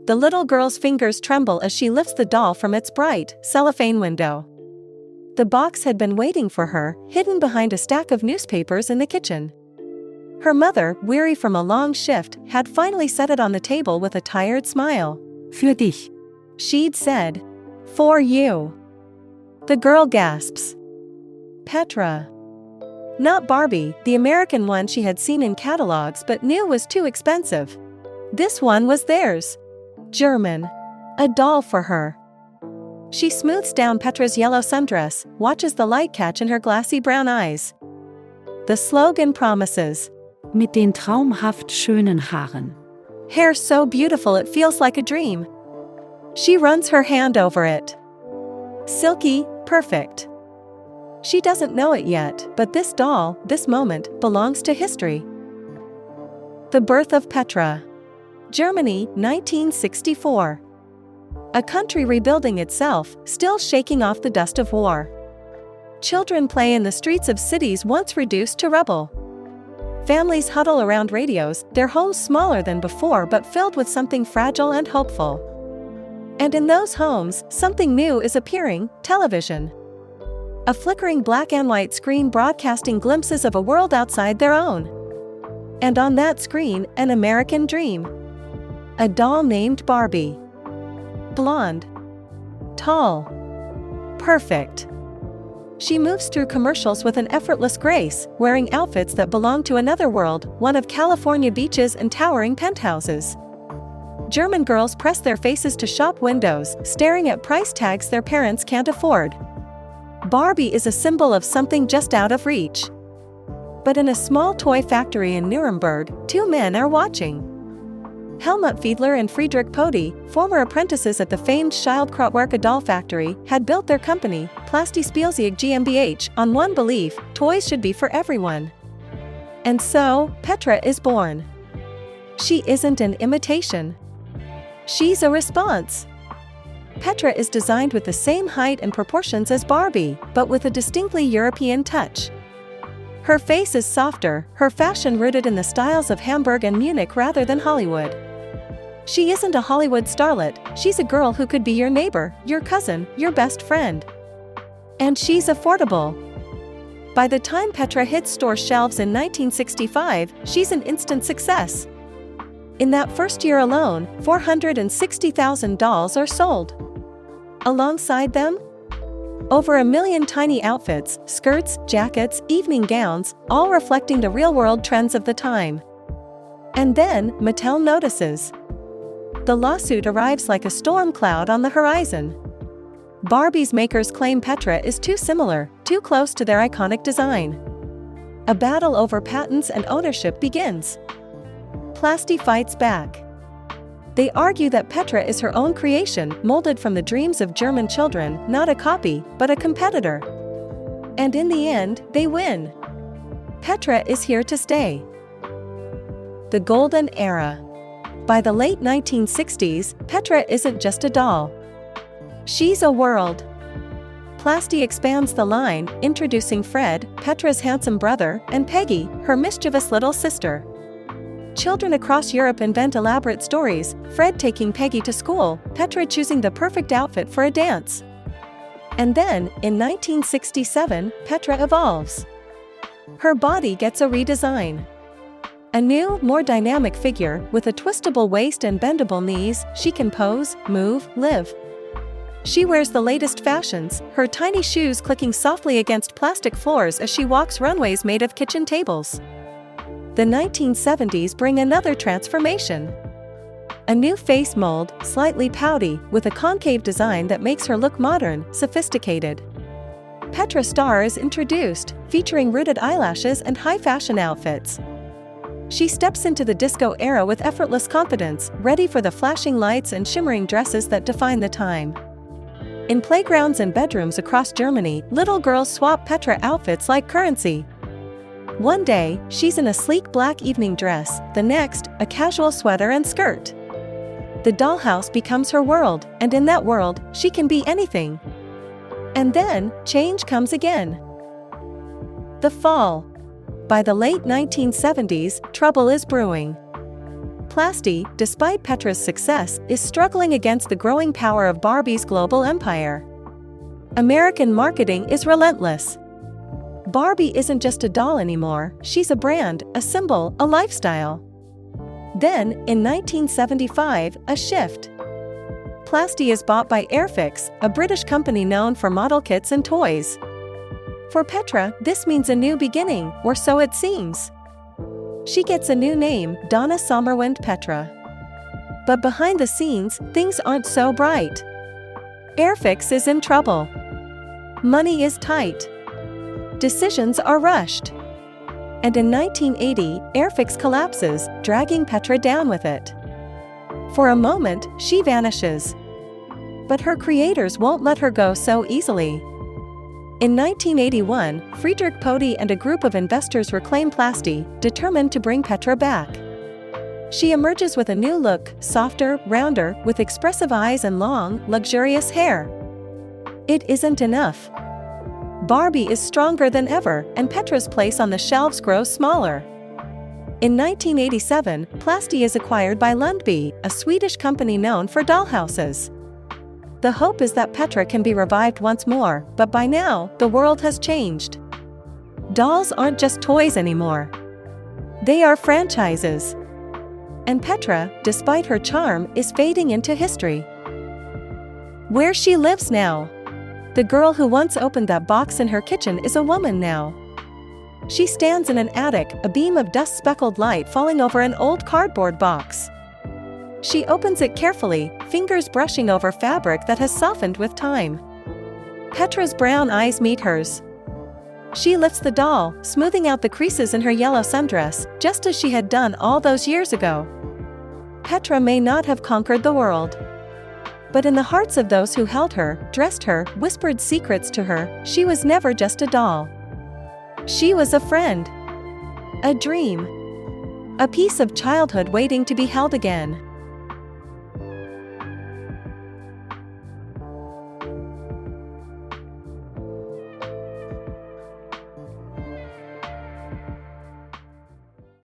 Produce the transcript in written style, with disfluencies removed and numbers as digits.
The little girl's fingers tremble as she lifts the doll from its bright, cellophane window. The box had been waiting for her, hidden behind a stack of newspapers in the kitchen. Her mother, weary from a long shift, had finally set it on the table with a tired smile. Für dich. She'd said, "For you." The girl gasps. Petra. Not Barbie, the American one she had seen in catalogs but knew was too expensive. This one was theirs. German. A doll for her. She smooths down Petra's yellow sundress, watches the light catch in her glassy brown eyes. The slogan promises. Mit den traumhaft schönen Haaren. Hair so beautiful it feels like a dream. She runs her hand over it. Silky, perfect. She doesn't know it yet, but this doll, this moment, belongs to history. The birth of Petra. Germany, 1964. A country rebuilding itself, still shaking off the dust of war. Children play in the streets of cities once reduced to rubble. Families huddle around radios, their homes smaller than before but filled with something fragile and hopeful. And in those homes, something new is appearing: television. A flickering black and white screen broadcasting glimpses of a world outside their own. And on that screen, an American dream. A doll named Barbie. Blonde. Tall. Perfect. She moves through commercials with an effortless grace, wearing outfits that belong to another world, one of California beaches and towering penthouses. German girls press their faces to shop windows, staring at price tags their parents can't afford. Barbie is a symbol of something just out of reach. But in a small toy factory in Nuremberg, two men are watching. Helmut Fiedler and Friedrich Podi, former apprentices at the famed Schildkrautwerke doll factory, had built their company, Plastispielzeug GmbH, on one belief: toys should be for everyone. And so, Petra is born. She isn't an imitation. She's a response. Petra is designed with the same height and proportions as Barbie, but with a distinctly European touch. Her face is softer, her fashion rooted in the styles of Hamburg and Munich rather than Hollywood. She isn't a Hollywood starlet, she's a girl who could be your neighbor, your cousin, your best friend. And she's affordable. By the time Petra hits store shelves in 1965, she's an instant success. In that first year alone, 460,000 dolls are sold. Alongside them, over 1 million tiny outfits, skirts, jackets, evening gowns, all reflecting the real-world trends of the time. And then, Mattel notices. The lawsuit arrives like a storm cloud on the horizon. Barbie's makers claim Petra is too similar, too close to their iconic design. A battle over patents and ownership begins. Plasti fights back. They argue that Petra is her own creation, molded from the dreams of German children, not a copy, but a competitor. And in the end, they win. Petra is here to stay. The Golden Era. By the late 1960s, Petra isn't just a doll. She's a world. Plasti expands the line, introducing Fred, Petra's handsome brother, and Peggy, her mischievous little sister. Children across Europe invent elaborate stories, Fred taking Peggy to school, Petra choosing the perfect outfit for a dance. And then, in 1967, Petra evolves. Her body gets a redesign. A new, more dynamic figure, with a twistable waist and bendable knees, she can pose, move, live. She wears the latest fashions, her tiny shoes clicking softly against plastic floors as she walks runways made of kitchen tables. The 1970s bring another transformation. A new face mold, slightly pouty, with a concave design that makes her look modern, sophisticated. Petra Star is introduced, featuring rooted eyelashes and high-fashion outfits. She steps into the disco era with effortless confidence, ready for the flashing lights and shimmering dresses that define the time. In playgrounds and bedrooms across Germany, little girls swap Petra outfits like currency. One day, she's in a sleek black evening dress, the next, a casual sweater and skirt. The dollhouse becomes her world, and in that world, she can be anything. And then, change comes again. The fall. By the late 1970s, trouble is brewing. Plasty, despite Petra's success, is struggling against the growing power of Barbie's global empire. American marketing is relentless. Barbie isn't just a doll anymore, she's a brand, a symbol, a lifestyle. Then, in 1975, a shift. Plasty is bought by Airfix, a British company known for model kits and toys. For Petra, this means a new beginning, or so it seems. She gets a new name, Donna Sommerwind Petra. But behind the scenes, things aren't so bright. Airfix is in trouble. Money is tight. Decisions are rushed. And in 1980, Airfix collapses, dragging Petra down with it. For a moment, she vanishes. But her creators won't let her go so easily. In 1981, Friedrich Podi and a group of investors reclaim Plasty, determined to bring Petra back. She emerges with a new look, softer, rounder, with expressive eyes and long, luxurious hair. It isn't enough. Barbie is stronger than ever, and Petra's place on the shelves grows smaller. In 1987, Plasty is acquired by Lundby, a Swedish company known for dollhouses. The hope is that Petra can be revived once more, but by now, the world has changed. Dolls aren't just toys anymore. They are franchises. And Petra, despite her charm, is fading into history. Where she lives now. The girl who once opened that box in her kitchen is a woman now. She stands in an attic, a beam of dust-speckled light falling over an old cardboard box. She opens it carefully, fingers brushing over fabric that has softened with time. Petra's brown eyes meet hers. She lifts the doll, smoothing out the creases in her yellow sundress, just as she had done all those years ago. Petra may not have conquered the world. But in the hearts of those who held her, dressed her, whispered secrets to her, she was never just a doll. She was a friend. A dream. A piece of childhood waiting to be held again.